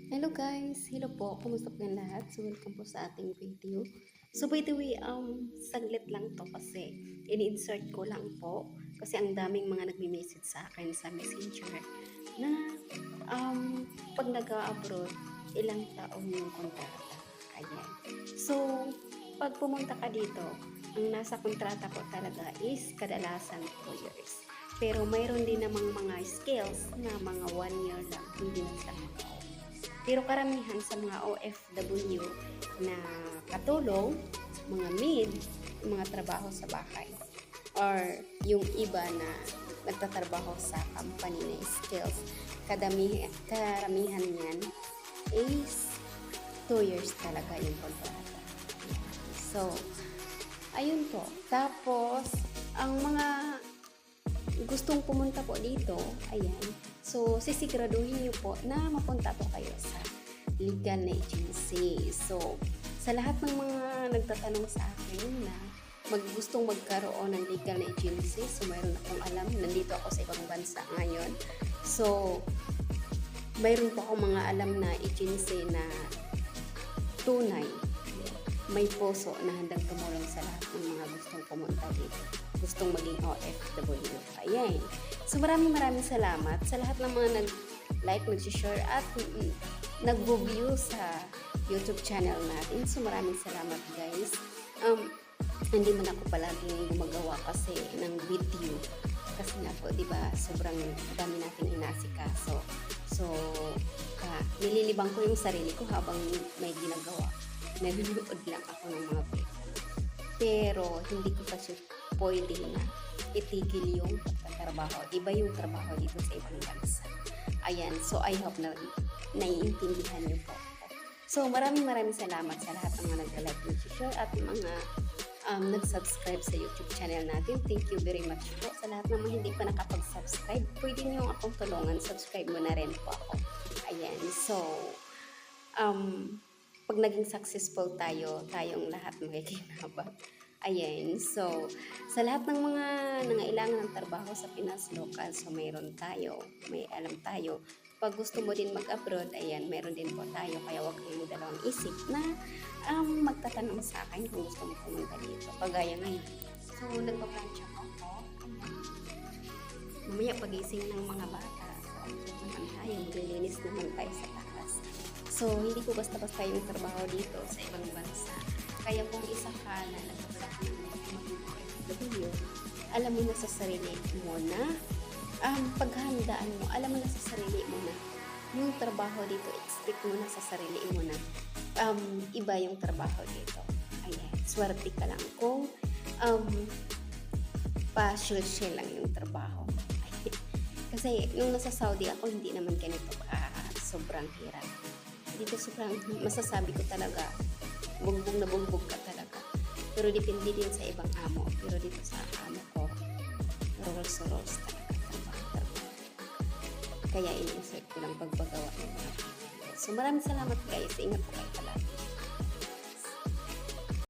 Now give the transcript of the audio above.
Hello guys! Hello po! Kumusta po yung lahat? So welcome po sa ating video. So by the way, saglit lang to kasi ini-insert ko lang po kasi ang daming mga nagme-message sa akin sa messenger na pag nag-abroad, ilang taon yung kontrata. Ayan. So, pag pumunta ka dito, ang nasa kontrata ko talaga is kadalasan 2 years. Pero mayroon din namang mga skills na mga 1 year lang, hindi na sila mag-out. Pero karamihan sa mga OFW na katulong, mga maid, mga trabaho sa bahay, or yung iba na nagtatrabaho sa company na skills, karamihan yan is 2 years talaga yung kontrata. So, ayun po. Tapos, ang mga gustong pumunta po dito, ayan, so sisiguraduhin niyo po na mapunta po kayo sa legal na agency. So, sa lahat ng mga nagtatanong sa akin na gustong magkaroon ng legal na agency, so mayroon akong alam, nandito ako sa ibang bansa ngayon. So, mayroon po akong mga alam na agency na tunay, may puso na handang tumulong sa lahat ng mga gustong pumunta dito, gustong maging OFW. Ayan. So maraming salamat sa lahat ng mga nag-like, nag-share at nag-view sa YouTube channel natin. So maraming salamat guys. Hindi man ako palaging gumagawa kasi ng video. Kasi nga po, di ba, sobrang dami nating inasikaso. So, nililibang ko yung sarili ko habang may ginagawa. Nanonood lang ako ng mga video. Pero, hindi ko kasi pwede na itigil yung pagtatrabaho. Iba yung trabaho dito sa ibang bansa. Ayan. So, I hope na naiintindihan niyo po. So, maraming salamat sa lahat ng mga nag-like and share at mga nag-subscribe sa YouTube channel natin. Thank you very much po. Sa lahat ng mga hindi pa nakapag-subscribe, pwede niyo akong tulungan. Subscribe mo na rin po ako. Ayan. So, pag naging successful tayong lahat makikinabang. Ayan. So, sa lahat ng mga nangailangan ng trabaho sa Pinas local, so mayroon tayo, may alam tayo. Pag gusto mo din mag-abroad, ayan, meron din po tayo. Kaya huwag kayong dalawang isip na magtatanong sa akin kung gusto mo pumunta dito. Kagaya ngayon. So, nagpa-plancha po ako. Mamaya pagising ng mga bata. So, naman tayo, maglilinis naman tayo sa taas. So, hindi ko basta-basta yung trabaho dito sa ibang bansa. Kaya kung isa ka na nagpabalak ng OFW, alam mo na sa sarili mo na paghandaan mo, alam mo na sa sarili mo na yung trabaho dito, expect mo na sa sarili mo na iba yung trabaho dito. Ayan, swerte ka lang kung pa-share lang yung trabaho. Kasi nung nasa Saudi ako, hindi naman ganito sobrang hirap. Dito sobrang, masasabi ko talaga, bugbog na bugbog ka talaga. Pero depende din sa ibang amo. Pero dito sa amo ko, rolls talaga. Kaya in-insert ko lang pagbagawa ng mga video. So maraming salamat guys. Ingat po kayo palagi.